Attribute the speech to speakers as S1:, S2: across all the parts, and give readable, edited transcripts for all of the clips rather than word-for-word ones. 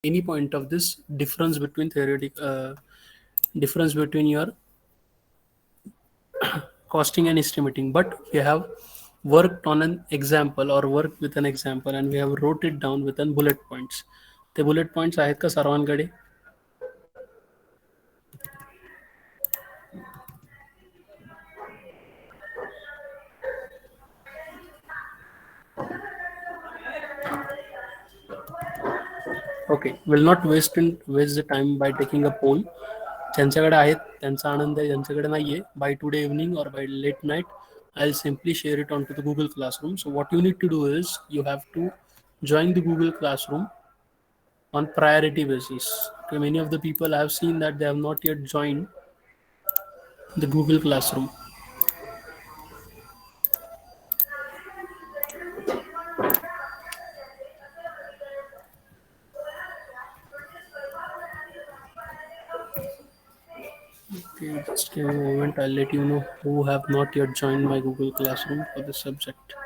S1: any point of this difference between difference between your costing and estimating, but we have worked on an example or worked with an example and we have wrote it down with an bullet points. ते bullet points आहेत का सर्वांकडे? Okay, will not waste the time by taking a poll. ज्यांच्याकडे आहेत त्यांचा आनंद आहे, ज्यांच्याकडे नाही आहे, by today evening or by late night I'll simply share it onto the Google Classroom. So what you need to do is you have to join the Google Classroom on priority basis. Okay, many of the people I have seen that they have not yet joined the Google Classroom. Okay, just give me a moment. I'll let you know who have not yet joined my Google Classroom for this subject.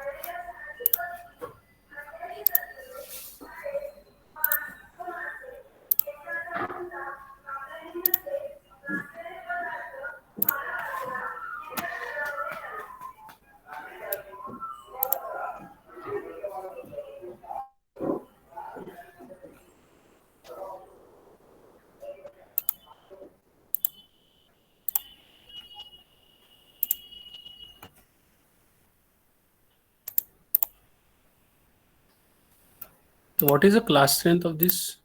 S1: So what is the class strength of this?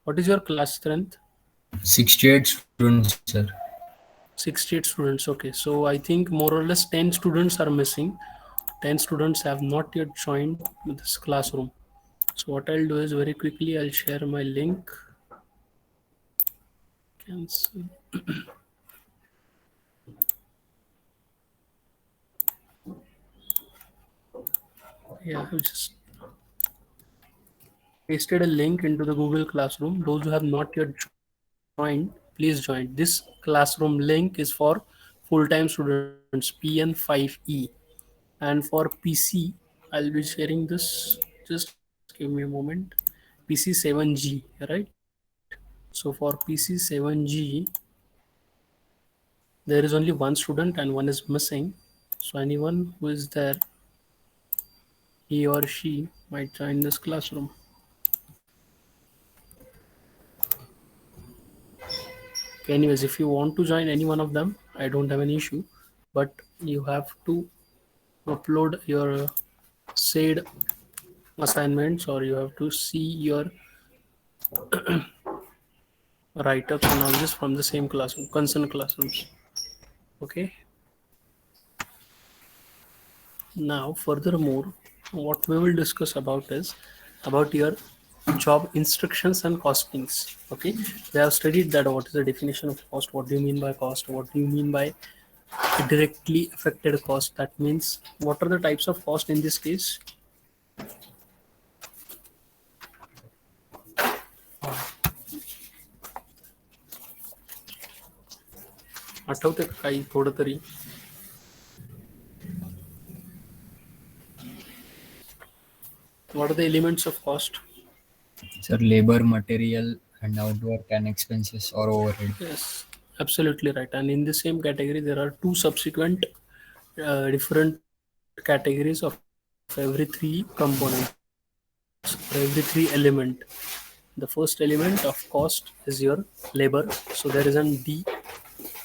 S1: What is your class strength?
S2: 68 students, sir.
S1: 68 students. Okay, so I think more or less 10 students are missing. 10 students have not yet joined this classroom. So what I'll do is very quickly I'll share my link. Cancel. Yeah, I've just pasted a link into the Google Classroom. Those who have not yet joined, please join. This classroom link is for full-time students PN5E, and for PC I'll be sharing this. Just give me a moment. PC7G, right? So for PC7G there is only one student and one is missing. So anyone who is there, he or she might join this classroom. Okay, anyways, if you want to join any one of them, I don't have any issue, but you have to upload your said assignments or you have to see your write-ups and all this from the same classroom, concerned classrooms. Okay. Now, furthermore, what we will discuss about is about your job instructions and costings. Okay, we have studied that what is the definition of cost, what do you mean by cost, what do you mean by directly affected cost, that means what are the types of cost in this case. आठवते का काही थोडं तरी? What are the elements of cost?
S2: Sir, labor, material, and outwork and expenses or overhead.
S1: Yes, absolutely right. And in the same category, there are two subsequent different categories of every three components, for every three element. The first element of cost is your labor. So there is an D,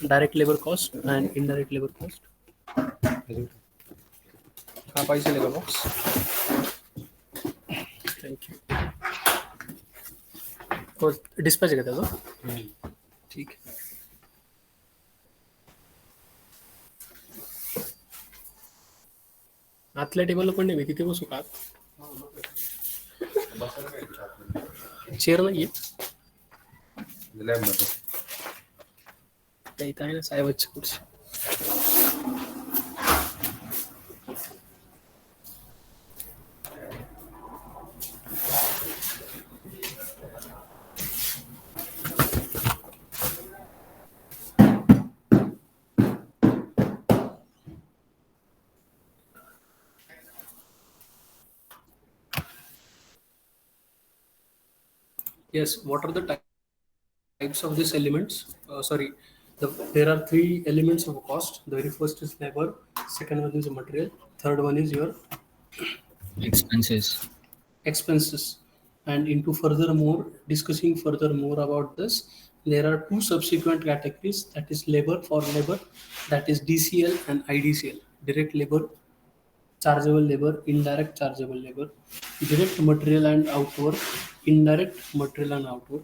S1: direct labor cost and indirect labor cost. हाँ पैसे लेगा box. Thank you. तो dispatch का था तो ठीक है. आतल्या टेबलला पण नाही, मी तिथे बसू का? चेअर नाहीये त्या इथं आहे ना साहेबाची खुर्ची. Yes, what are the types of these elements? There are three elements of cost. The very first is labor, second one is material, third one is your
S2: expenses.
S1: expenses. And into further more discussing further more about this, there are two subsequent categories, that is labor for labor, that is DCL and IDCL, direct labor, chargeable labor, indirect chargeable labor, direct material and outwork, indirect material and outwork,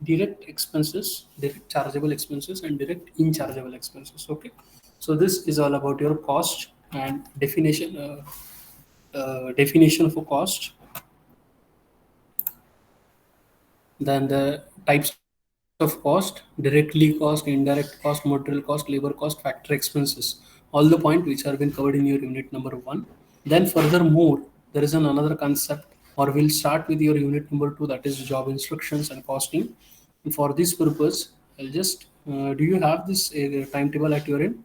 S1: direct expenses, direct chargeable expenses, and direct inchargeable expenses. Okay, so this is all about your cost and definition. Definition for cost, then the types of cost: directly cost, indirect cost, material cost, labor cost, factory expenses. All the point which have been covered in your unit number 1. Then furthermore, there is another concept, or we'll start with your unit number 2, that is job instructions and costing. For this purpose, I'll just do you have this timetable at your end?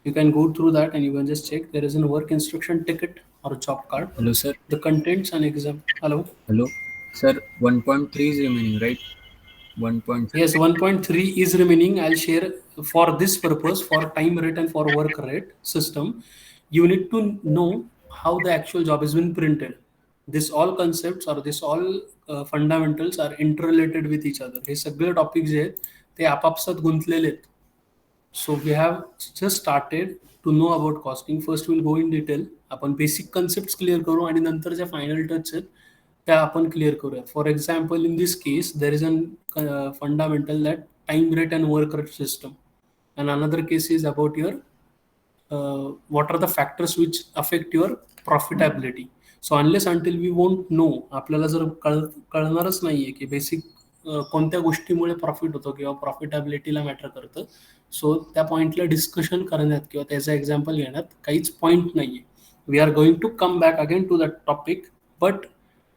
S1: You can go through that and you can just check. There is a work instruction ticket or a job card,
S2: Hello, sir.
S1: the contents and exam. Hello.
S2: Hello, sir. 1.3 is remaining, right? 1.3.
S1: Yes, 1.3 is remaining. I'll share for this purpose, for time rate and for work rate system. You need to know how the actual job has been printed. This all concepts or this all fundamentals are interrelated with each other. हे सगळे topic जे आहेत ते आपापसात गुंतलेले आहेत. So we have just started to know about costing. First we'll go in detail. आपण basic concept clear करू आणि नंतर जे फायनल टच आहेत त्या आपण क्लिअर करूया. For example, in this case there is an fundamental that time rate and work rate system, and another case is about your what are the factors which affect your profitability. So unless until we won't know, आपल्याला जर कळणारच नाहीये की basic कोणत्या गोष्टीमुळे profit होतो किंवा प्रॉफिटेबिलिटीला matter करतं, सो त्या पॉईंटला डिस्कशन करण्यात किंवा त्याचं एक्झाम्पल घेण्यात काहीच पॉईंट नाहीये. We are going to come back again to that topic, but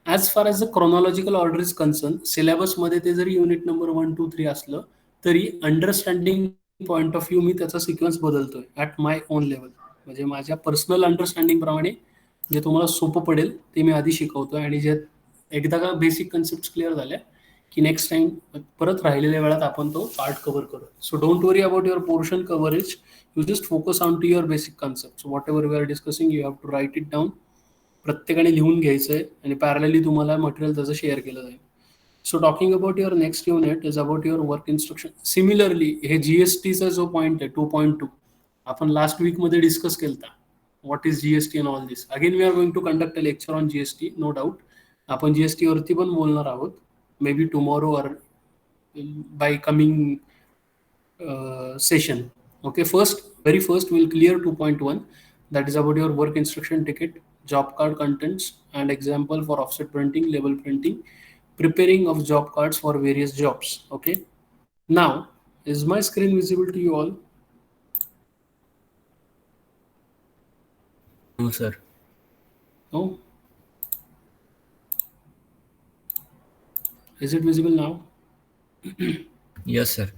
S1: as far as the chronological order is concern, सिलेबसमध्ये ते जरी युनिट नंबर 1, 2, 3 असलं तरी अंडरस्टँडिंग पॉईंट ऑफ व्ह्यू मी त्याचा सिक्वेन्स बदलतोय ॲट माय ओन लेवल. म्हणजे माझ्या पर्सनल अंडरस्टँडिंग प्रमाणे जे तुम्हाला सोपं पडेल ते मी आधी शिकवतोय, आणि जे एकदा का बेसिक कन्सेप्ट क्लिअर झाल्या की नेक्स्ट टाइम परत राहिलेल्या वेळात आपण तो पार्ट कव्हर करू. So don't worry about your portion coverage, you just focus on to your basic concept. Whatever we are discussing you have to write it down. प्रत्येकाने लिहून घ्यायचंय आणि पॅरलली तुम्हाला मटेरियल त्याचं शेअर केलं जाईल. So talking about your next unit is about your work instruction. Similarly हे जीएसटीचा जो पॉईंट आहे 2.2 आपण लास्ट वीकमध्ये डिस्कस केला. What is GST and all this. Again we are going to conduct a lecture on GST, no doubt. आपण GST वरती पण बोलणार आहोत, maybe tomorrow or by coming session. Okay, very first we'll clear 2.1, that is about your work instruction ticket, job card contents and example for offset printing, label printing, preparing of job cards for various jobs. Okay, now is my screen visible to you all?
S2: No, sir.
S1: No. Is it visible now?
S2: Yes, sir.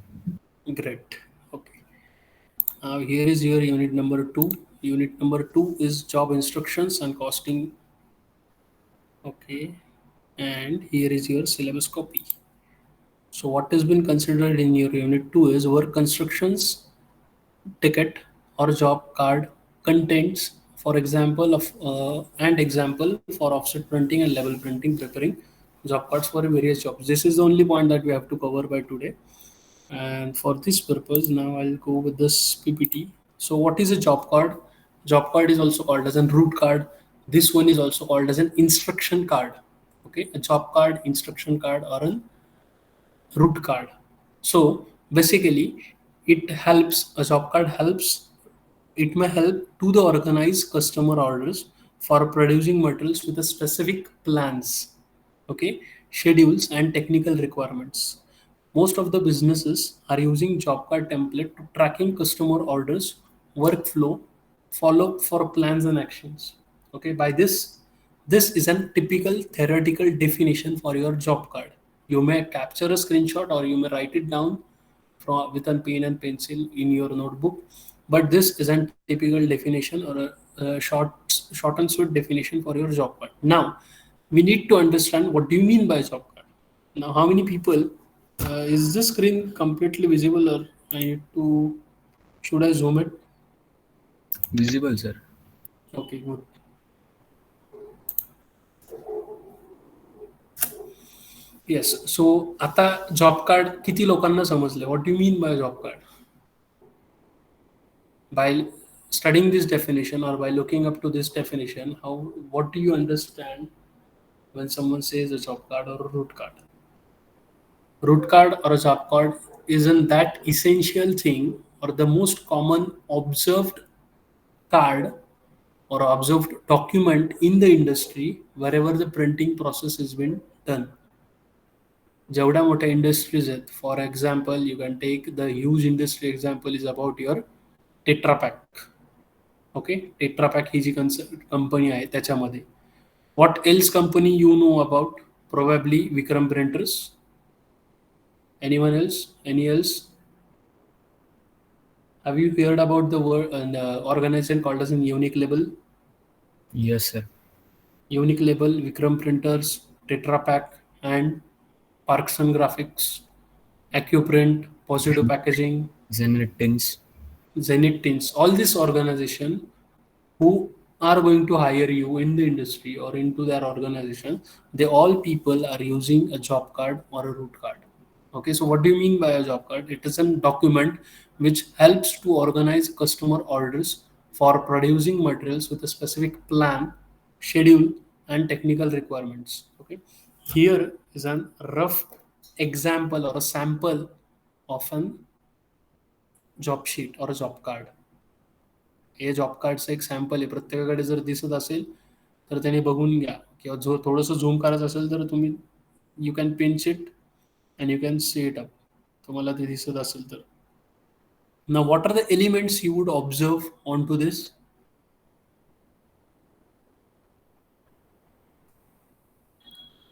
S1: Great. Okay, now here is your unit number 2. Unit number 2 is job instructions and costing. Okay, and here is your syllabus copy. So what has been considered in your unit 2 is work instructions, ticket or job card contents, for example of and example for offset printing and level printing, preparing job cards for various jobs. This is the only point that we have to cover by today, and for this purpose now I'll go with this PPT. So what is a job card? Job card is also called as a route card. This one is also called as an instruction card. Okay, a job card, instruction card, or an route card. So basically it helps, a job card helps, it may help to the organized customer orders for producing materials with a specific plans, okay, schedules and technical requirements. Most of the businesses are using job card template to tracking customer orders, workflow, follow up for plans and actions. Okay, by this is a typical theoretical definition for your job card. You may capture a screenshot or you may write it down with a pen and pencil in your notebook, but this is a typical definition or a short and sweet definition for your job card. Now we need to understand what do you mean by job card. Now, how many people? Is the screen completely visible, or I need to? Should I zoom it?
S2: Visible, sir.
S1: Okay, good. Yes. So आता job card किती लोकांना समजले? What do mean by job card? By studying this definition or by looking up to this definition, how what do you understand when someone says a job card or a root card? Root card or a job card isn't that essential thing or the most common observed card or observed document in the industry wherever the printing process has been done. जेवढ्या मोठ्या industries आहेत, for example you can take the huge industry example is about your Tetra Pak. Okay, Tetra Pak ही जी company आहे त्याच्यामध्ये what else company you know about? Probably Vikram printers. Anyone else? Any else? Have you heard about the word and organization called as an Unique Label?
S2: Yes, sir.
S1: Unique Label, Vikram Printers, Tetra Pak, and Parkson Graphics, AccuPrint, Positive Packaging,
S2: Zenith Tins.
S1: Zenith Tints. All this organization who are going to hire you in the industry or into their organization, they all people are using a job card or a root card. Okay, so what do you mean by a job card? It is a document which helps to organize customer orders for producing materials with a specific plan, schedule, and technical requirements. Okay, here is a rough example or a sample of an job sheet or a job card. हे job कार्डचं एक sample आहे. प्रत्येकाकडे जर दिसत असेल तर त्याने बघून घ्या, किंवा जो थोडंसं झूम करायचं असेल तर तुम्ही you can pinch it and you can see it up. तुम्हाला ते दिसत असेल तर. Now, what are the elements you would observe onto this?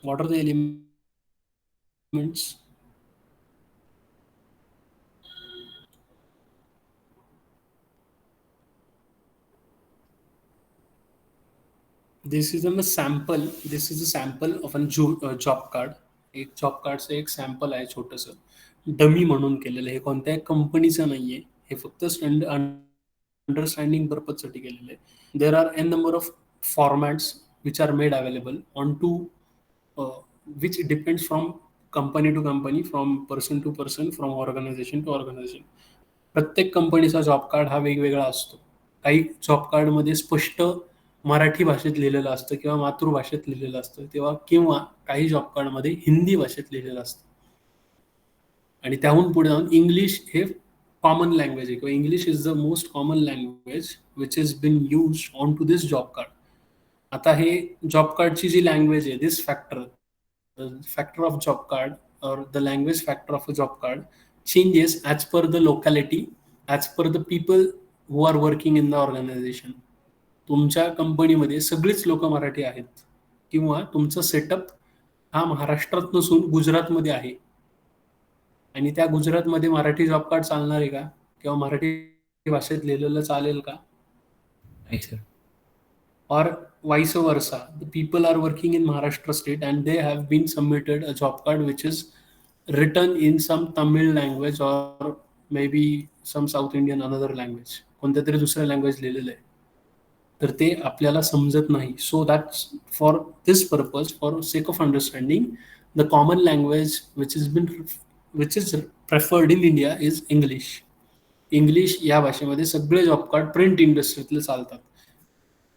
S1: What are the elements? This is a sample. This is a sample of a job card. एक job कार्डचं एक sample आहे छोटंसं, डमी म्हणून केलेलं. हे कोणत्याही कंपनीचं नाहीये, हे फक्त अंडरस्टँडिंग पर्पजसाठी केलेलं आहे. There are an number of formats which are made available on to which depends from company to company, from person to person, from organisation to organisation. प्रत्येक कंपनीचा जॉब कार्ड हा वेगवेगळा असतो. काही जॉब कार्डमध्ये स्पष्ट मराठी भाषेत लिहिलेलं असतं किंवा मातृभाषेत लिहिलेलं असतं, तेव्हा किंवा काही जॉब कार्डमध्ये हिंदी भाषेत लिहिलेलं असतं. आणि त्याहून पुढे जाऊन इंग्लिश हे कॉमन लँग्वेज आहे, किंवा English is the most common language which is been use on to this job card. आता हे जॉब कार्डची जी लँग्वेज आहे, this factor of job card or the language factor of a job card changes as per the locality, as per the people who are working in the organization. तुमच्या कंपनीमध्ये सगळीच लोक मराठी आहेत, किंवा तुमचं सेटअप हा महाराष्ट्रात नसून गुजरातमध्ये आहे, आणि त्या गुजरातमध्ये मराठी जॉब कार्ड चालणार आहे का, किंवा मराठी भाषेत लिहिलेलं चालेल का?
S2: नाही sir.
S1: Or vice versa, the people are working in Maharashtra state and they have been submitted a job card which is written in some Tamil language or maybe some South Indian another language, कोणत्या तरी दुसऱ्या language लिहिलेलं आहे, तर ते आपल्याला समजत नाही. So that's for this purpose, for sake of understanding, the common language which is preferred in India is English. English या भाषेमध्ये सगळे जॉब कार्ड प्रिंट इंडस्ट्रीतले चालतात.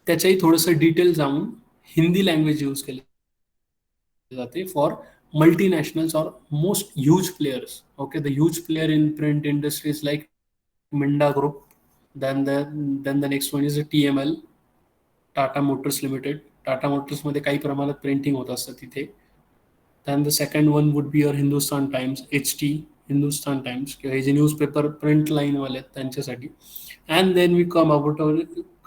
S1: त्याच्याही थोडंसं डिटेल जाऊन हिंदी लँग्वेज यूज केली जाते for multinationals or most huge players. Okay, the huge player in print industry is like Minda Group. Then the next one is a TML, Tata Motors Limited. Tata Motors मध्ये काही प्रमाणात printing होत असतं तिथे. Then the second one would be your Hindustan Times, HT, Hindustan Times, किंवा हे जे newspaper print line वाले आहेत त्यांच्यासाठी. And then we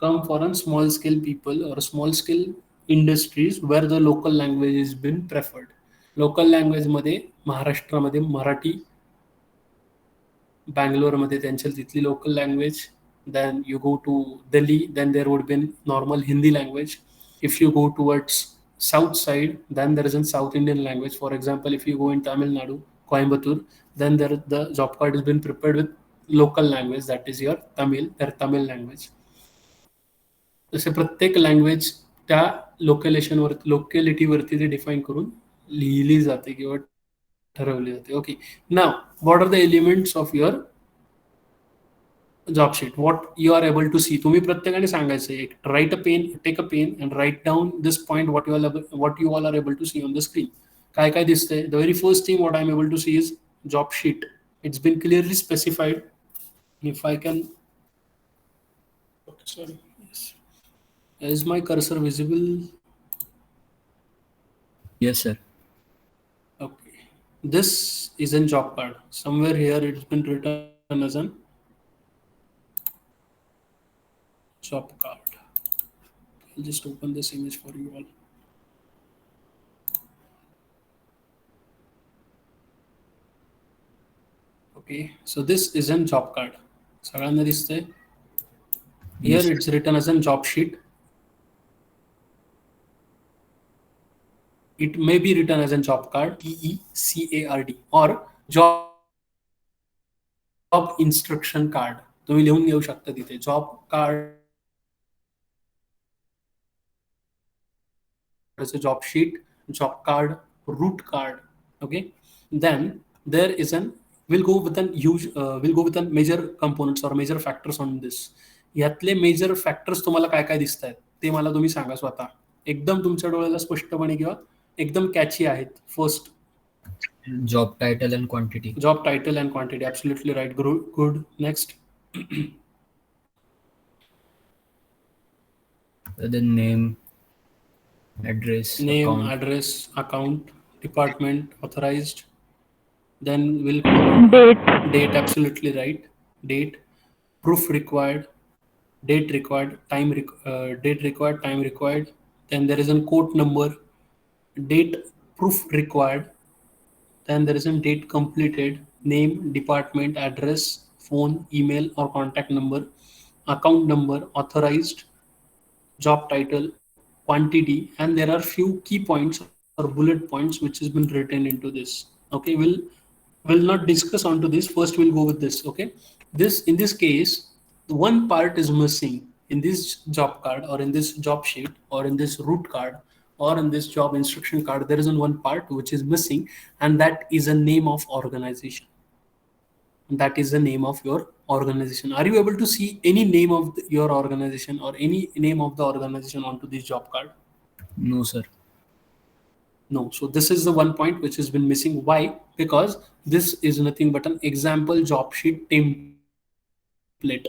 S1: come for a small scale people or small scale industries where the local language has been preferred. Local लँग्वेजमध्ये महाराष्ट्रामध्ये मराठी, बँगलोरमध्ये त्यांच्या तिथली local language. Then you go to Delhi, then there would be normal Hindi language. If you go towards south side, then there is a South Indian language. For example, if you go in Tamil Nadu, Coimbatore, then there the job card has been prepared with local language, that is your Tamil, their Tamil language. जसे प्रत्येक language त्या लोकेलेशनवर लोकॅलिटीवरती ते define करून लिहिली जाते किंवा ठरवली जाते. Okay, now what are the elements of your job sheet, what you are able to see. तुम्ही प्रत्येकाने सांगायचं एक write a pen, take a pen and write down this point what you all are able to see on the screen. काय काय दिसतंय. The very first thing what I am able to see is job sheet. It's been clearly specified. If I can, okay, sorry, yes. Is my cursor visible?
S2: Yes, sir.
S1: Okay. This is a job card. Somewhere here it's been written as an job card. I'll just open this image for you all. Okay, so this is a job card. सगळ्यांना दिसतंय. Here
S2: Yes, sir.
S1: it's written as a job sheet. It may be written as a job card, EECARD, or job instruction card. तुम्ही लिहून घेऊ शकता तिथे job card, job sheet, job card, root card. Okay, then there is an, we'll go with an major components or major factors on this. यातले major factors तुम्हाला काय काय दिसत आहेत ते मला तुम्ही सांगा स्वतः, एकदम तुमच्या डोळ्याला स्पष्टपणे किंवा एकदम कॅची आहेत. First,
S2: Job title and quantity.
S1: job title and quantity. Absolutely right. Good. Next.
S2: The name, address,
S1: Name,
S2: account.
S1: address, account, department, authorized. Then we'll date. Absolutely right. Date, proof required, date required, date required, time required. Then there is a quote number, date, proof required. Then there is a date completed, name, department, address, phone, email or contact number, account number, authorized, job title, quantity, and there are few key points or bullet points which has been written into this. Okay, we'll not discuss onto this. First we'll go with this. Okay, this, in this case, one part is missing in this job card or in this job sheet or in this root card or in this job instruction card. There is one part which is missing, and that is a name of organization. That is the name of your organization. Are you able to see any name of your organization or any name of the organization onto this job card?
S2: No, sir.
S1: No. So this is the one point which has been missing. Why? Because this is nothing but an example job sheet template.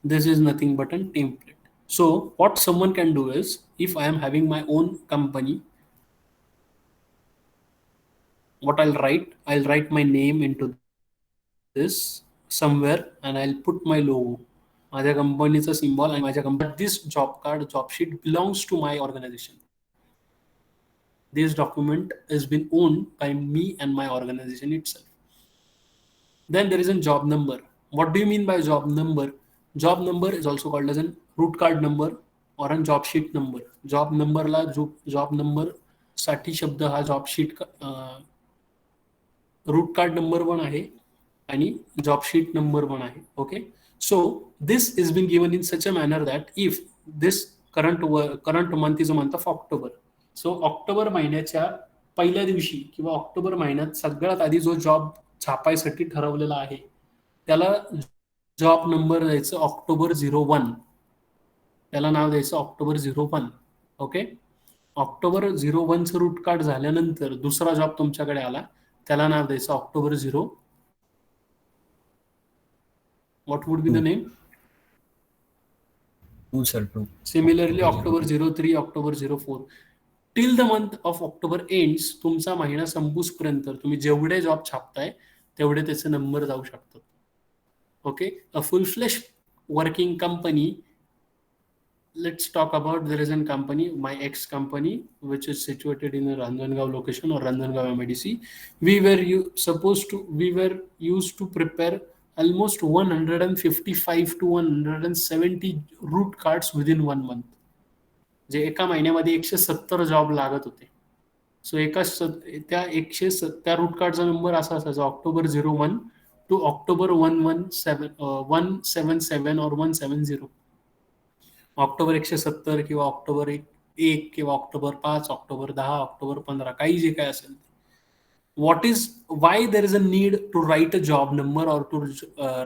S1: This is nothing but a template. So what someone can do is, if I am having my own company, what I'll write my name into this somewhere and I'll put my logo, माझ्या कंपनीचा symbol आणि माझ्या company. This job card, job sheet belongs to my organization. This document has been owned by me and my organization itself. Then there is a job number. What do you mean by job number? Job number is also called as a root card number or a job sheet number. Job number La job number साठी शब्द हा job sheet root card number पण आहे आणि job sheet number पण आहे. Okay, so this is been given in such a manner that if this current month is a month of October, so October महिन्याच्या पहिल्या दिवशी किंवा ऑक्टोबर महिन्यात सगळ्यात आधी जो जॉब छापायसाठी ठरवलेला आहे त्याला जॉब नंबर द्यायचं ऑक्टोबर 01. त्याला नाव द्यायचं ऑक्टोबर 01. ओके, ऑक्टोबर 01चं रूट कार्ड झाल्यानंतर दुसरा जॉब तुमच्याकडे आला, त्याला नाव द्यायचं October 0. What would be the name?
S2: 2, sir. 2.
S1: Similarly, October 03, October 04. Till the month of October ends, तुमचा महिना संपूसपर्यंत तुम्ही जेवढे जॉब छापताय तेवढे त्याचे नंबर जाऊ शकतात. Okay, a full flesh working company. Let's talk about, there is a company, my ex company, which is situated in a Ranjangaon location or Ranjangaon MIDC. We were used to prepare almost 155 to 170 root cards within 1 month. जे एका महिन्यामध्ये 170 job लागत होते. सो त्या त्या root कार्डचा number असा असायचा October 01 to October 177 और 170. ऑक्टोबर 170 किंवा ऑक्टोबर 1 किंवा ऑक्टोबर 5, ऑक्टोबर 10, ऑक्टोबर 15, काही जे काय असेल. What is why there is a need to write a job number or to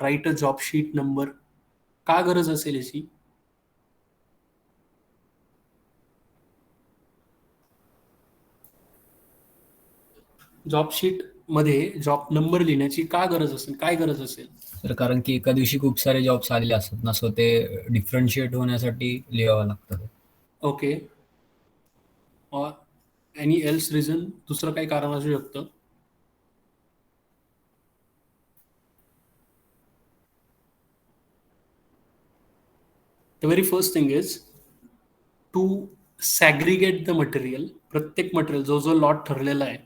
S1: write a job sheet number? का गरज असेल याची? जॉब शीट मध्ये जॉब नंबर लिहिण्याची का गरज असेल? काय गरज असेल?
S2: तर कारण की एका दिवशी खूप सारे जॉब्स आलेले असतात ना, सो ते डिफरन्शिएट होण्यासाठी लिहावं लागतं.
S1: ओके. Any else reason? दुसरं काही कारण असू शकतं? The very first thing is to segregate the material. प्रत्येक मटेरियल जो जो लॉट ठरलेला आहे,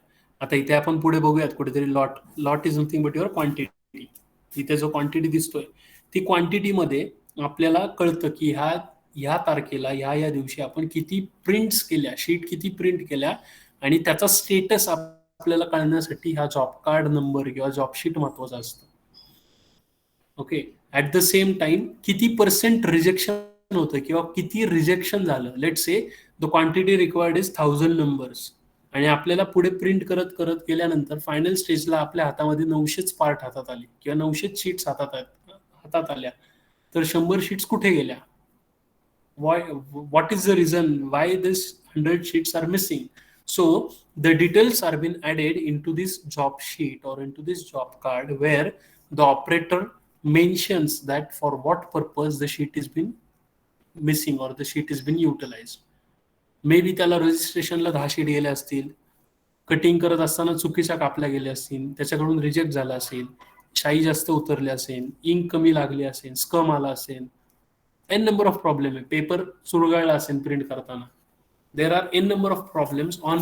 S1: आता इथे आपण पुढे बघूयात कुठेतरी lot is nothing but your quantity. इथे जो क्वांटिटी दिसतोय ती क्वांटिटीमध्ये आपल्याला कळतं की ह्या तारखेला ह्या दिवशी आपण किती प्रिंट्स केल्या, शीट किती प्रिंट केल्या, आणि त्याचा स्टेटस आपल्याला कळण्यासाठी हा जॉब कार्ड नंबर किंवा जॉब शीट महत्वाचा असतो. Okay. At the same time किती पर्सेंट रिजेक्शन होतं किंवा किती रिजेक्शन झालं. लेट से the quantity required is 1000 numbers, आणि आपल्याला पुढे प्रिंट करत करत गेल्यानंतर फायनल स्टेजला आपल्या हातामध्ये 900च पार्ट हातात आले किंवा 900च शीट्स हातात आल्या, तर 100 शीट्स कुठे गेल्या? What is the reason why this 100 sheets are missing? So the details are been added into this job sheet or into this job card, where the operator mentions that for what purpose the sheet is been missing or the sheet is been utilized. May be त्याला रजिस्ट्रेशनला 10 sheet गेल्या असतील, cutting करत असताना चुकीच्या कापल्या गेल्या असतील, त्याच्याकडून रिजेक्ट झाला असेल, शाई जास्त उतरली असेल, इंक कमी लागली असेल, स्कम आला असेल, एन नंबर ऑफ प्रॉब्लेम आहे, पेपर चुरगळला असेल प्रिंट करताना. There are an number of problems on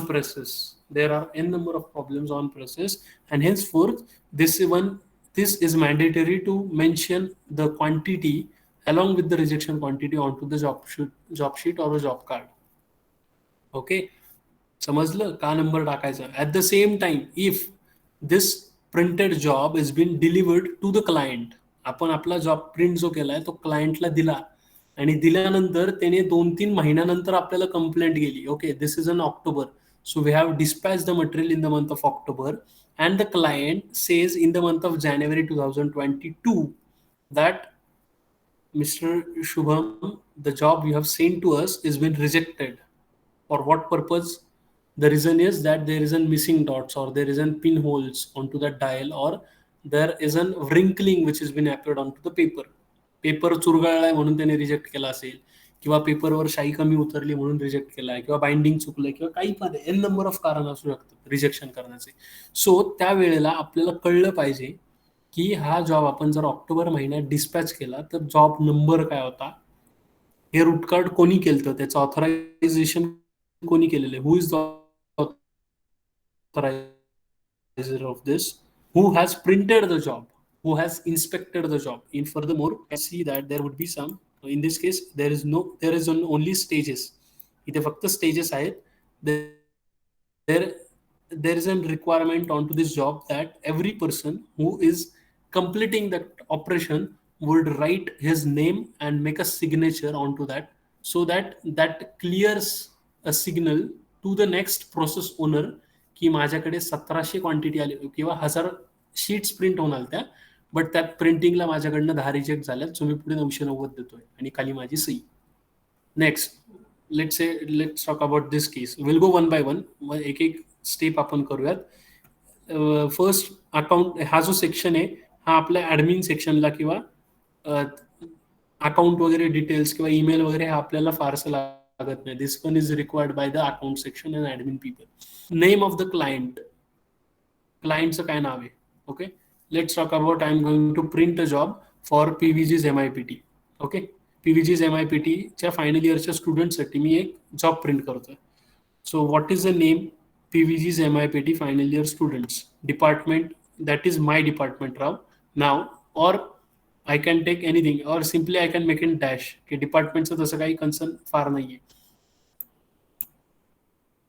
S1: presses. And henceforth this is mandatory to mention the quantity along with the rejection quantity onto the job sheet or a job card. Okay. समजलं का number टाकायचा? At the same time if this printed job is been delivered to the client, आपण आपला job print जो केलाय तो क्लायंटला दिला, आणि दिल्यानंतर त्याने 2-3 महिन्यानंतर आपल्याला कंप्लेंट गेली, okay this is in October, so we have dispatch the material in the month of October, and the client says in the month of January 2022 that Mr. Shubham, the job you have sent to us is been rejected. For what purpose? The reason is that there is a missing dots or there is a pinholes onto the dial, or there is a wrinkling which has been applied onto the paper. Paper चुरगळलाय म्हणून त्याने reject केला असेल, किंवा पेपरवर शाई कमी उतरली म्हणून रिजेक्ट केलाय, किंवा बाइंडिंग चुकलंय, किंवा काही पण एन नंबर ऑफ कारण असू शकतात रिजेक्शन करण्याचे. सो त्यावेळेला आपल्याला कळलं पाहिजे की हा जॉब आपण जर ऑक्टोबर महिन्यात डिस्पॅच केला तर जॉब नंबर काय होता, हे रूट कार्ड कोणी केलं, त्याचं ऑथरायझेशन कोणी केलेलं आहे, who is the authoriser of this, who has printed the job, who has inspected the job. In furthermore, you can see that there would be some, in this case there is only stages. इथे फक्त stages आहेत. There is a requirement onto this job that every person who is completing that operation would write his name and make a signature onto that, so that clears a signal to the next process owner की माझ्याकडे 1700 quantity आली किंवा 1000 sheets print होणार त्या, but त्यात प्रिंटिंगला माझ्याकडनं 10 reject झाल्यात, सो मी पुढे 990 देतोय आणि खाली माझी सही. Next let's talk about this case. Will go one by one, एक एक स्टेप आपण करूयात. फर्स्ट अकाउंट, हा जो सेक्शन आहे हा आपल्या ऍडमिन सेक्शनला किंवा अकाउंट वगैरे डिटेल्स किंवा ईमेल वगैरे हा आपल्याला फारसं लागत नाही. This one is required by the account section and admin people. Name of the client, क्लायंटचं काय नाव आहे. Okay, let's talk about I'm going to print a job for PVG's MIPT. Okay, PVG's MIPT च्या final इयरच्या स्टुडंटसाठी मी एक job print करतोय. So what is the name? PVG's MIPT final year students. Department, that is my department now, or I can take anything, or simply I can make in dash. की डिपार्टमेंटचं तसं काही concern फार नाहीये.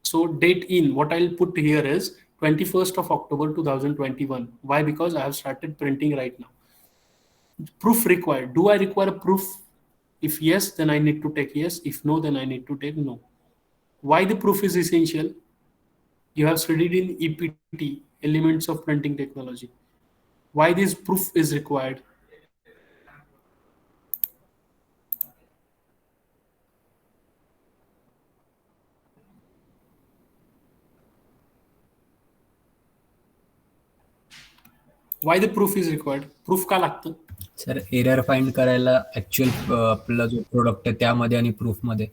S1: So date in, what I'll put here is 21st of October 2021. Why? Because I have started printing right now. Proof required. Do I require a proof? If yes, then I need to take yes. If no, then I need to take no. Why the proof is essential? You have studied in EPT, Elements of Printing Technology. Why this proof is required? Why the proof is required? Proof का लागतं?
S2: Sir error find करायला actual आपला जो product आहे त्यामध्ये आणि प्रूफमध्ये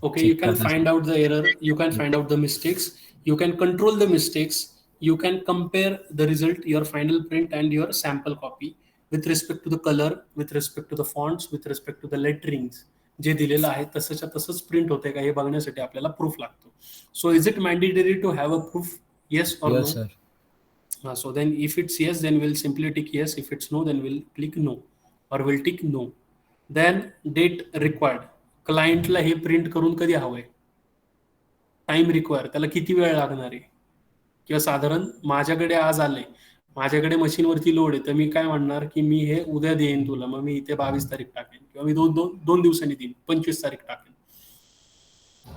S1: Okay, you
S2: check
S1: can find
S2: करण्यासाठी.
S1: out the error, you can find out the mistakes, you can control the mistakes, you can compare the result, your final print and your sample copy with respect to the color, with respect to the fonts, with respect to the letterings. जे दिलेलं आहे तसंच्या तसंच print होते का हे बघण्यासाठी आपल्याला proof लागतो. So is it mandatory to have a proof? Yes or
S2: yes
S1: no?
S2: Sir.
S1: So then if it's yes, then we'll simply tick yes. If it's no, then we'll click no or we'll tick no. Then date required. क्लायंटला हे print करून कधी हवंय? Time require, त्याला किती वेळ लागणार आहे? किंवा साधारण माझ्याकडे आज आले, माझ्याकडे मशीनवरती लोड आहे, तर मी काय म्हणणार की मी हे उद्या देईन तुला, मग मी इथे 22 तारीख टाकेन किंवा मी दोन दोन दोन दिवसांनी देईन, 25 तारीख टाकेन.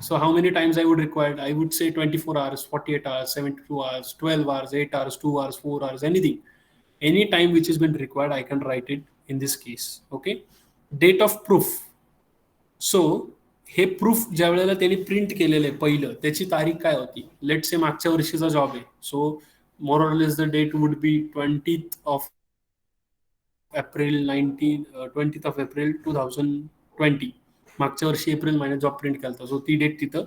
S1: So how many times I would require? I would say 24 hours, 48 hours, 72 hours, 12 hours, 8 hours, 2 hours, 4 hours, anything. Any time which has been required, I can write it in this case. Okay. Date of proof. So हे proof ज्या वेळेला त्यांनी print केलेलं आहे पहिलं, त्याची तारीख काय होती? लेट से मागच्या वर्षीचा जॉब आहे. So more or less the date would be 20th of April 2020. मागच्या वर्षी एप्रिल महिन्यात जॉब प्रिंट केला होता. सो ती डेट तिथं.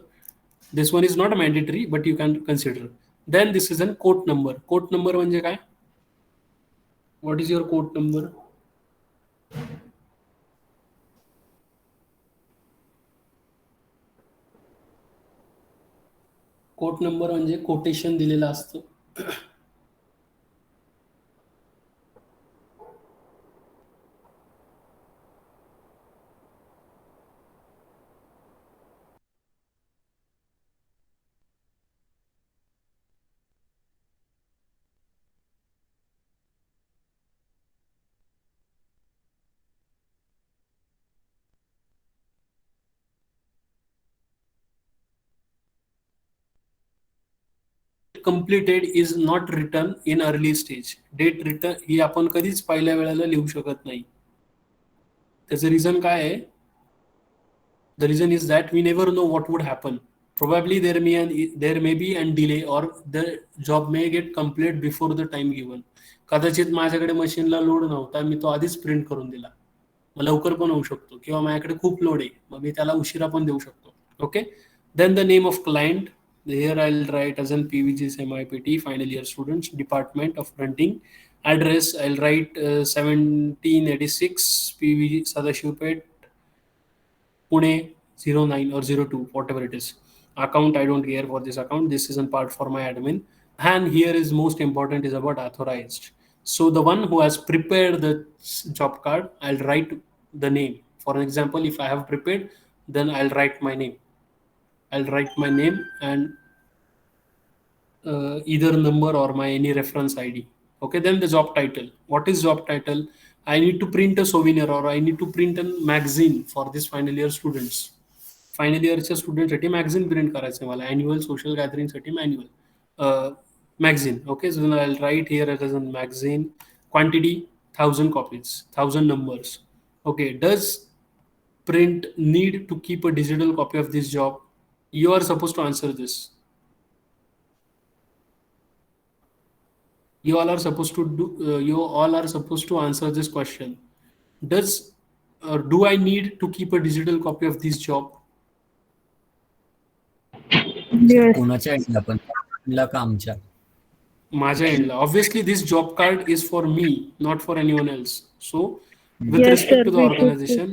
S1: This one is not mandatory but you can consider. Then this is an quote number. Quote number म्हणजे काय? What is your quote number? Quote number म्हणजे कोटेशन दिलेलं असतं. Completed is not return in early stage. Date return ही आपण कधीच पहिल्या वेळेला लिहू शकत नाही. त्याचं रिझन काय आहे? The reason is that we never know what would happen. Probably there may be an delay or the job may get complete before the time given. कदाचित माझ्याकडे मशीनला लोड नव्हता, मी तो आधीच प्रिंट करून दिला, मग लवकर पण होऊ शकतो. किंवा माझ्याकडे खूप लोड आहे, मग मी त्याला उशिरा पण देऊ शकतो. Okay. Then the name of client. Here I'll write as an PVG SEMIPT, final year students, Department of Printing. Address I'll write 1786 PVG Sadashivpet, Pune 09 or 02, whatever it is. Account, I don't care for this account. This is a part for my admin. And here is most important is about authorized. So the one who has prepared the job card, I'll write the name. For an example, if I have prepared, then I'll write my name. I'll write my name and either number or my any reference ID. Okay, then the job title. What is job title? I need to print a souvenir or I need to print a magazine for this final year students. Final इयरच्या स्टुडंटसाठी magazine print करायचं आहे मला, annual social गॅदरिंगसाठी manual magazine. Okay, so I write here as a magazine. Quantity 1000 copies, 1000 numbers. Okay, does print need to keep a digital copy of this job? You are supposed to answer this. You all are supposed to do. You all are supposed to answer this question. Do I need to keep a digital copy of this job?
S2: Sir
S3: Yes.
S2: कोणाच्या एंडला पण एंडला का आमच्या?
S1: माझ्या एंडला. Obviously this job card is for me, not for anyone else. So with
S3: Yes,
S1: respect
S3: sir.
S1: to the
S3: We should
S1: organization,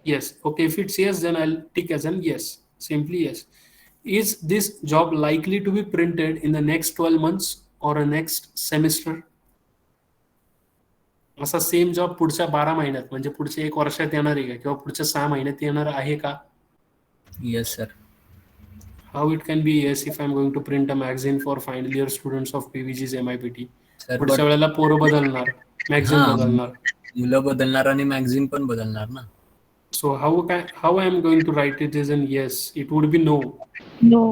S1: yes. Okay, if it's yes, then I'll tick as an yes. Simply yes. Is this job likely to be printed in the next 12 months or a next semester? असा same job पुढच्या 12 महिन्यात म्हणजे पुढच्या 1 वर्षात येणार आहे का, किंवा पुढच्या 6 महिन्यात येणार आहे का?
S2: Yes, sir.
S1: How it can be yes if I'm going to print a magazine for final year students of PVG's MIPT?
S2: Sir
S1: पुढच्या
S2: बट
S1: वेळेला पोरं बदलणार, मॅगझिन
S2: हां,
S1: बदलणार.
S2: मुलं बदलणार आणि मॅगझिन पण बदलणार ना.
S1: So how I am going to write it is an yes? It would be no.
S3: No.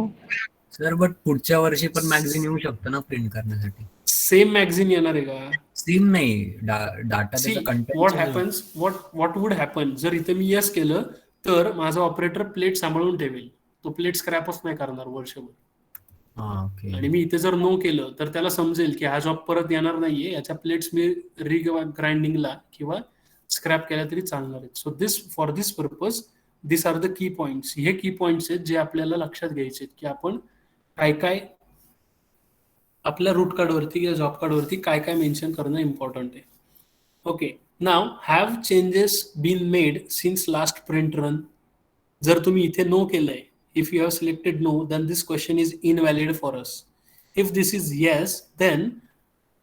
S2: Sir but पुढच्या वर्षी पण मॅगझिन येऊ शकतं ना प्रिंट करण्यासाठी.
S1: सेम मॅगझिन येणार आहे का?
S2: सेम नाही, डाटा
S1: सी
S2: त्याचा content
S1: what
S2: change.
S1: Happens what would happen जर इथे मी यस केलं तर माझा ऑपरेटर प्लेट सांभाळून ठेवेल, तो प्लेट स्क्रॅपच नाही करणार वर्षभर.
S2: हां, ओके.
S1: आणि मी इथे जर नो केलं तर त्याला समजेल की हा जॉब परत येणार नाहीये, याच्या प्लेट्स मी ग्राइंडिंगला किंवा स्क्रॅप केल्या तरी चालणार आहेत. So for this purpose this are the key points. हे की पॉइंट्स आहेत जे आपल्याला लक्षात घ्यायचे आहेत की आपण काय काय आपल्या रूट कार्डवरती किंवा जॉब कार्डवरती काय काय मेन्शन करणं इम्पॉर्टंट आहे. ओके, नाव have changes been made since last print run. जर तुम्ही इथे नो केलंय, if you have selected no, then this question is invalid for us. If this is yes, then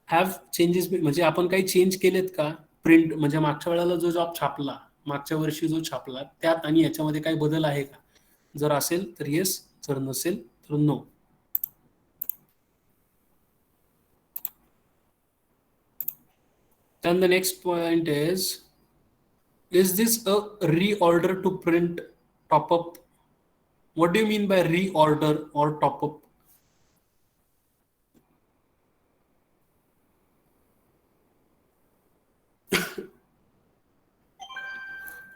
S1: have changes म्हणजे आपण काही चेंज केलेत का प्रिंट, म्हणजे मागच्या वेळेला जो जॉब छापला, मागच्या वर्षी जो छापला त्यात आणि याच्यामध्ये काही बदल आहे का? जर असेल तर येस, जर नसेल तर no. Then the next point is this a reorder to print top up? What do you mean by reorder or top up?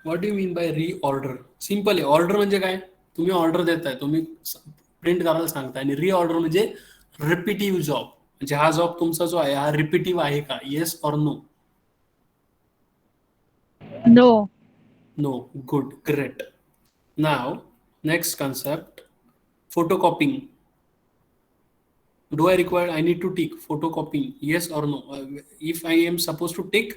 S1: What do you mean by reorder? Simple आहे. ऑर्डर म्हणजे काय? तुम्ही order देताय, तुम्ही print करायला सांगताय, आणि reorder म्हणजे रिपीटिव्ह जॉब. म्हणजे हा जॉब तुमचा जो आहे हा रिपीटिव्ह आहे का? Yes or no?
S3: No.
S1: No. Good. Great. Now, next concept, photocopying. Do I require, I need to tick photocopying, yes or no? If I am supposed to tick,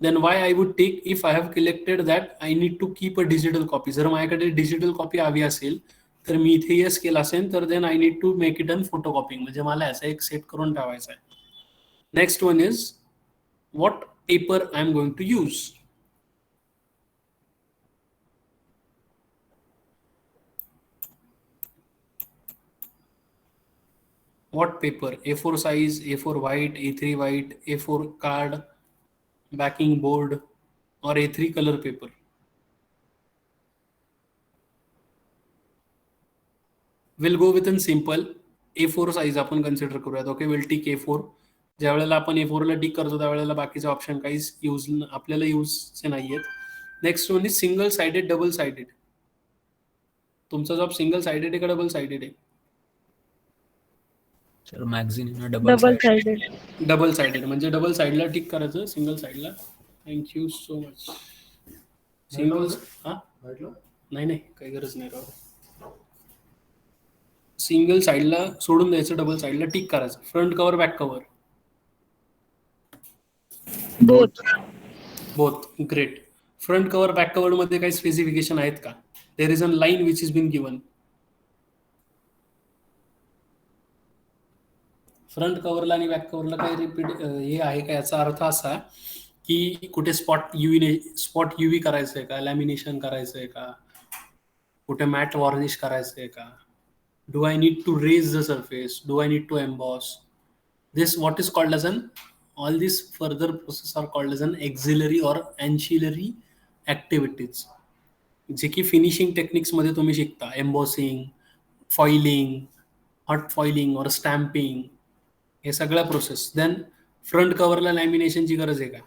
S1: then why I would tick? If I have collected that I need to keep a digital copy, जर माझ्याकडे digital copy हवी असेल तर मी इथे yes केला असेल तर then I need to make it an photocopying, म्हणजे मला असं एक सेट करून ठेवायचा आहे. Next one is what paper I am going to use. What paper? A4 size, A4 white, A3 white, A4 card, backing board, or A3 color paper? We'll go with an simple A4 size आपण consider करूयात. Okay, will tick A4. ज्या वेळेला आपण A4 ला टिक करतो त्यावेळेला बाकीचे option काहीच आपल्याला यूजचे नाहीयेत. Next one is single sided, double sided. तुमचा जॉब सिंगल साइडेड आहे का डबल साइडेड आहे?
S2: सर मॅगझिन ना double
S3: Double sided.
S1: Double sided म्हणजे डबल साइडला टिक करायचं, सिंगल साइडला. Thank you so much. सिंगल नाही नाही, काही गरज नाही राव. सिंगल साइडला सोडून द्यायचं, डबल साइडला टिक करायचं. Front cover, back cover?
S3: Both.
S1: Both. Great. Front cover, back cover मध्ये काही स्पेसिफिकेशन आहेत का? There is an line which is been given. Front कव्हरला आणि बॅक कव्हरला काही रिपीट हे आहे का? याचा अर्थ असा की कुठे स्पॉट युव्ही करायचंय का, लॅमिनेशन करायचंय का, कुठे मॅट वॉर्निश करायचंय का, do I need to raise the surface, do I need to emboss this, what is called as an, all this further process are called as an auxiliary or ancillary activities, जे की finishing techniques मध्ये तुम्ही शिकता. Embossing, foiling, hot foiling or stamping, हे सगळ्या process. Then front कव्हरला लॅमिनेशनची गरज आहे का?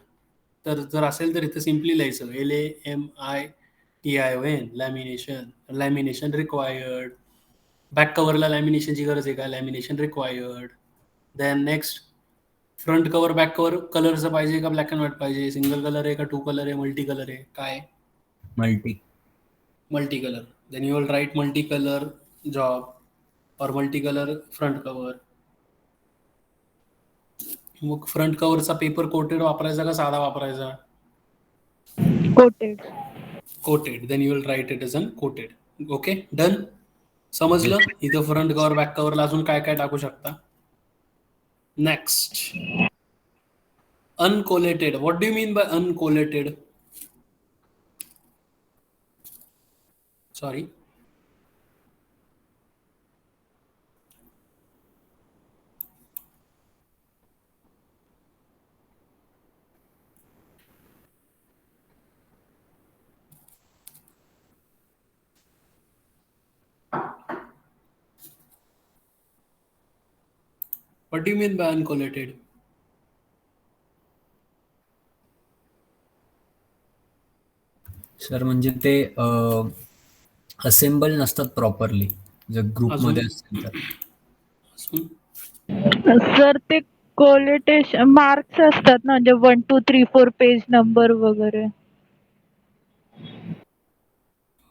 S1: तर जर असेल तर इथे सिम्पली लिहायचं LAMITION, lamination. Lamination required. Back कव्हरला लॅमिनेशनची गरज आहे का? Lamination required. Then next, front cover, back cover कलरचं पाहिजे का ब्लॅक अँड व्हाईट पाहिजे? सिंगल कलर आहे का टू कलर आहे, मल्टी कलर आहे, काय? Multi colour. Then you will write multi colour job or multi colour front cover. मग फ्रंट कव्हरचा पेपर कोटेड वापरायचा का साधा वापरायचा?
S3: Coated.
S1: Coated. Then you will write it as an coated. Okay, done. समजलं? इथं फ्रंट कव्हर, बॅक कव्हरला अजून काय काय टाकू शकता. Next, uncollated. What do you mean by uncollated? Sorry, What do you mean by uncollated?
S2: Sir म्हणजे ते assemble नसतात प्रॉपरली जर ग्रुपमध्ये
S1: अजून
S2: असतील तर.
S1: अजून
S3: सर ते कोलेटेशन मार्क्स असतात ना, म्हणजे 1 2 3 4 पेज नंबर वगैरे.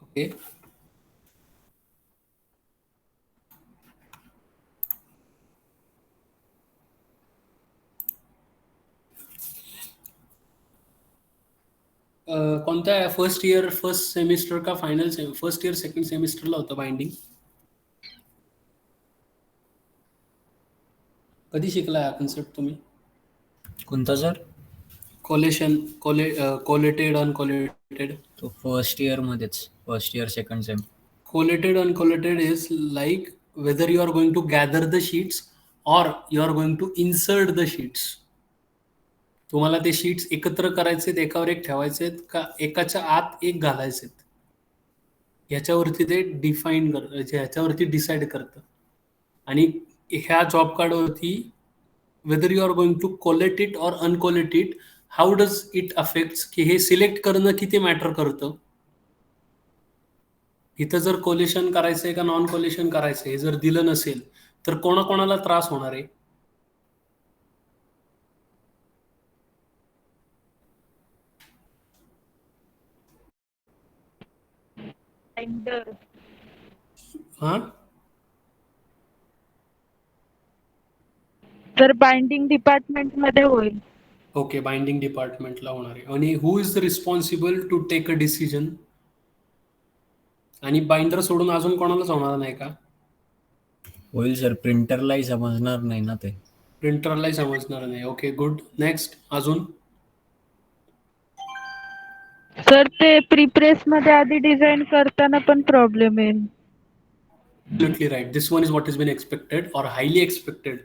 S1: ओके. कोणत्या फर्स्ट इयर फर्स्ट सेमिस्टर का फायनल फर्स्ट इयर सेकंड सेमिस्टरला होतं बाइंडिंग? कधी शिकला हा कन्सेप्ट तुम्ही?
S2: कोणता सर?
S1: Coalition collated अनकोलेटेड.
S2: तो फर्स्ट इयर मध्येच, first year second same.
S1: Collated uncollated is like whether you are going to gather the sheets or you are going to insert the sheets. तुम्हाला ते sheets एकत्र करायचे एकावर एक ठेवायचे का एकाच्या आत एक घालायचे ह्याच्यावरती ते डिफाईन ह्याच्यावरती डिसाईड करतं. आणि ह्या जॉब कार्डवरती whether you are going to collate it or uncollate it, how does it affects की हे सिलेक्ट करणं किती मॅटर करतं. इथं जर कोलेशन करायचंय का नॉन कोलेशन करायचंय हे जर दिलं नसेल तर कोणाकोणाला त्रास होणार आहे? हा,
S3: तर बाइंडिंग डिपार्टमेंट मध्ये होईल.
S1: ओके, बाइंडिंग डिपार्टमेंटला होणार आहे. आणि who is the responsible to take a decision? आणि बाइंडर सोडून अजून कोणालाच होणार नाही का?
S2: होईल सर, प्रिंटरलाही समजणार नाही ना ते.
S1: प्रिंटरलाही समजणार नाही. Okay, good. नेक्स्ट. अजून
S3: सर ते प्रीप्रेस मध्ये आधी डिझाईन करताना पण प्रॉब्लेम येईल.
S1: absolutely right. This one is what has been expected or highly expected.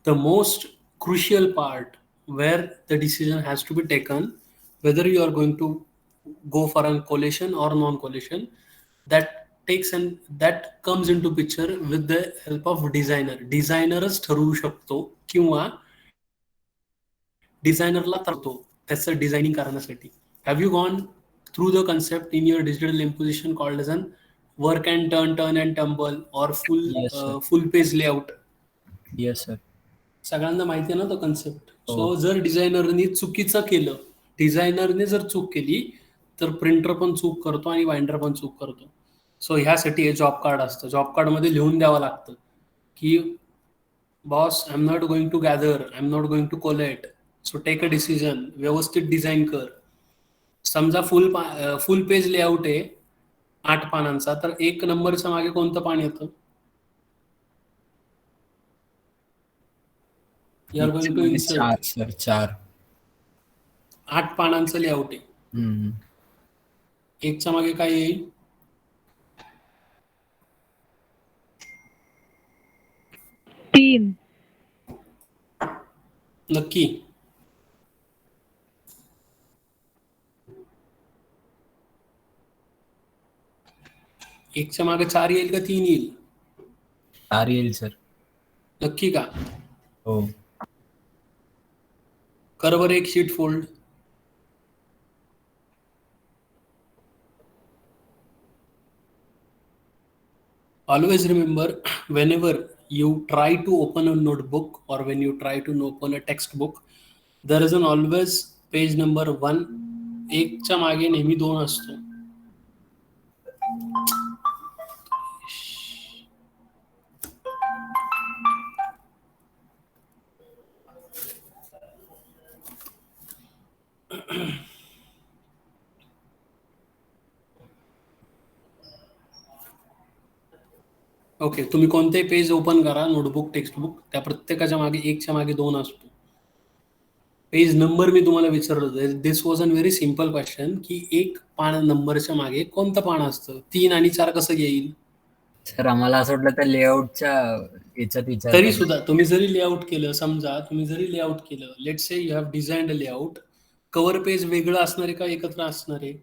S1: The most crucial part where the decision has to be taken, whether you are going to go for a collation or non-collation, that takes and that comes into picture with the help of designer. Designerच ठरवू शकतो किंवा डिझायनरला ठरतो त्याचं designing करण्यासाठी. Have you gone through the concept in your digital imposition called as an work and turn and tumble or
S2: Yes, sir.
S1: Full page layout?
S2: Yes sir.
S1: सगळ्यांना माहिती आहे ना तो कन्सेप्ट.
S2: हो.
S1: सो जर डिझायनरनी चुकीचं केलं, डिझायनरने जर चूक केली तर प्रिंटर पण चूक करतो आणि बाइंडर पण चूक करतो. सो ह्यासाठी हे जॉब कार्ड असतं. जॉब कार्डमध्ये लिहून द्यावं लागतं की boss, I am not going to gather, I am not going to collate, so take a decision, व्यवस्थित डिझाईन कर. समजा फुल पेज लेआउट आहे 8 पानांचा, तर 1 नंबरच्या मागे कोणतं पान येतं? You are going to insert.
S2: 4 sir, 4.
S1: 8 पानांचं लेआउट आहे.
S2: हम्म.
S1: 1च्या मागे काय येईल?
S3: 3.
S1: नक्की? एकच्या मागे 4 येईल का 3 येईल?
S2: 4 येईल सर.
S1: नक्की का?
S2: हो.
S1: कर बरं एक sheet fold. Always remember, whenever you try to open a notebook or when you try to open a textbook, there is an always page number 1. 1च्या मागे नेहमी 2 असतो. ओके, तुम्ही कोणतेही पेज ओपन करा, नोटबुक, टेक्स्टबुक, त्या प्रत्येकाच्या मागे 1च्या मागे 2 असतो. पेज नंबर मी तुम्हाला विचारलं होतं. This was an very simple question की 1 पान नंबरच्या मागे कोणतं पान असतं? 3 आणि 4 कसं येईल?
S2: सर आम्हाला असं वाटलं तर लेआउटच्या याच्यात
S1: तरी
S2: विचारतात.
S1: सुद्धा तुम्ही जरी लेआउट केलं, समजा तुम्ही जरी लेआउट केलं, let's say you have designed a layout, cover page वेगळं असणार आहे का एकत्र असणार आहे?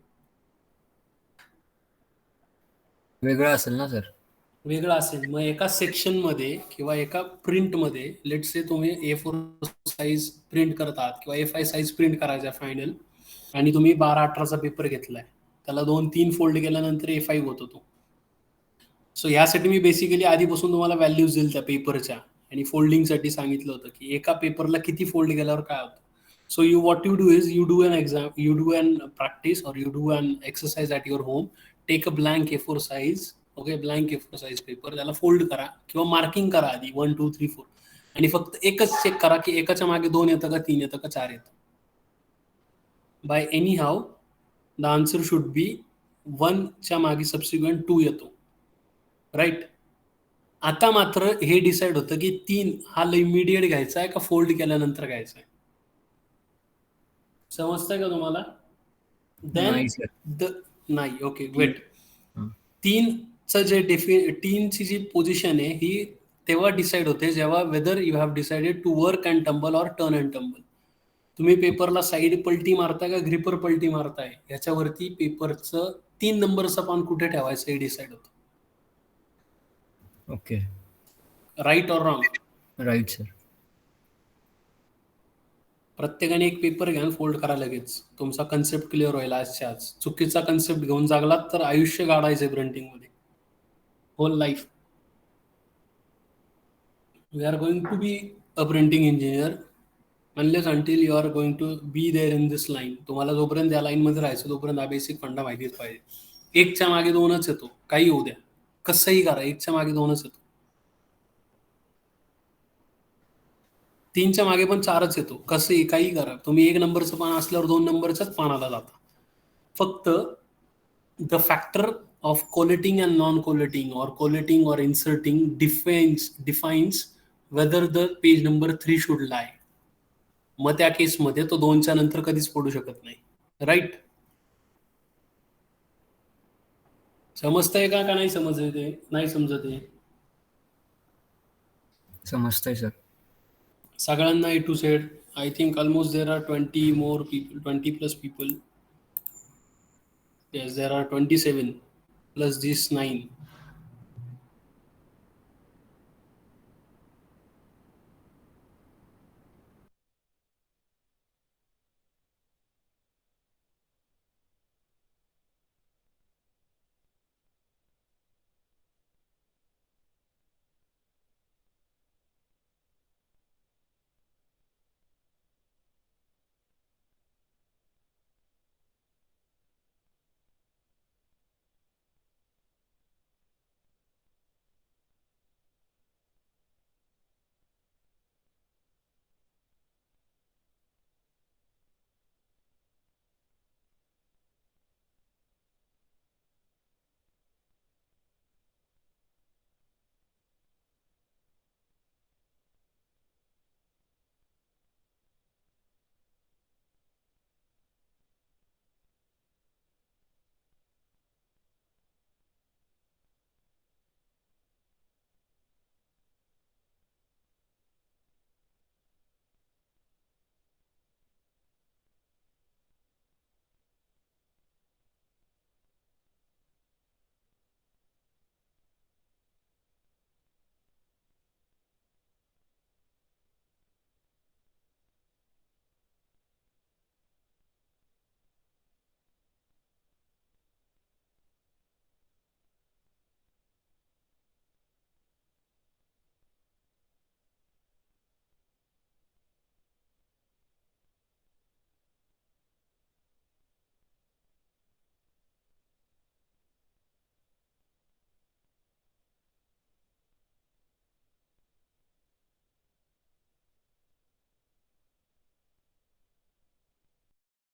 S2: वेगळं असेल ना सर?
S1: वेगळं असेल. मग एका सेक्शनमध्ये किंवा एका प्रिंटमध्ये लेट्स से तुम्ही A4 साईज प्रिंट करत आहात किंवा A5 साईज प्रिंट करायचा फायनल आणि तुम्ही 12-18चा पेपर घेतलाय. त्याला 2-3 फोल्ड केल्यानंतर A5 होतो तो. सो ह्यासाठी मी बेसिकली आधीपासून तुम्हाला व्हॅल्यूज दिल त्या पेपरच्या आणि फोल्डिंगसाठी सांगितलं होतं की एका पेपरला किती फोल्ड केल्यावर काय होतं. So you what you do is you do an practice or you do an exercise at your home. Take a blank A4 size, okay, blank A4 size paper, त्याला फोल्ड करा किंवा मार्किंग करा आधी 1 2 3 4 आणि फक्त एकच चेक करा की एकाच्या मागे 2 येतं का 3 येतं का 4 येतं. By any how the answer should be 1च्या मागे सबसिक्वेंट 2 येतो, राईट. आता मात्र हे डिसाईड होतं की 3 हा इमिडिएट घ्यायचा आहे का फोल्ड केल्यानंतर घ्यायचा आहे. समजतंय का तुम्हाला?
S2: नाही
S1: देन
S2: सर.
S1: नाही, ओके, वेट. 3चं जे टीनची जी पोझिशन आहे ही तेव्हा डिसाईड होते जेव्हा whether you have decided to work and tumble or turn and tumble. तुम्ही पेपरला साईड पलटी मारताय का ग्रिपर पलटी मारताय ह्याच्यावरती पेपरचं 3 नंबरचं पान कुठे ठेवायचं हे डिसाईड होतं.
S2: Okay.
S1: Right or wrong?
S2: Right sir.
S1: प्रत्येकाने एक पेपर घ्या फोल्ड करा लगेच. तुमचा कन्सेप्ट क्लिअर होईल आजच्या आज. चुकीचा कन्सेप्ट घेऊन जागलात तर आयुष्य काढायचंय प्रिंटिंगमध्ये, whole life. We are going to be a printing engineer unless until you are going to be there in this line. तुम्हाला जोपर्यंत या लाईनमध्ये राहायचं तोपर्यंत हा बेसिक फंडा माहितीच पाहिजे. एकच्या मागे 2च येतो, काही होऊ द्या, कसंही करा, एकच्या मागे 2च येतो. 3च्या मागे पण 4च येतो, कसंही काही करा. तुम्ही 1 नंबरचं पान असल्यावर 2 नंबरच्याच पानाला जाता. फक्त the factor of collating and non collating और कोलेटिंग और inserting defines whether the page number 3 should लाय. मग त्या केसमध्ये तो 2च्या नंतर कधीच पडू शकत नाही, राईट. समजतंय का नाही समजतंय? ते नाही समजत आहे
S2: समजतंय सर.
S1: सगळ्यांना A to Z. I think almost there are 20 more people, 20+ people. Yes, there are 27 plus these 9.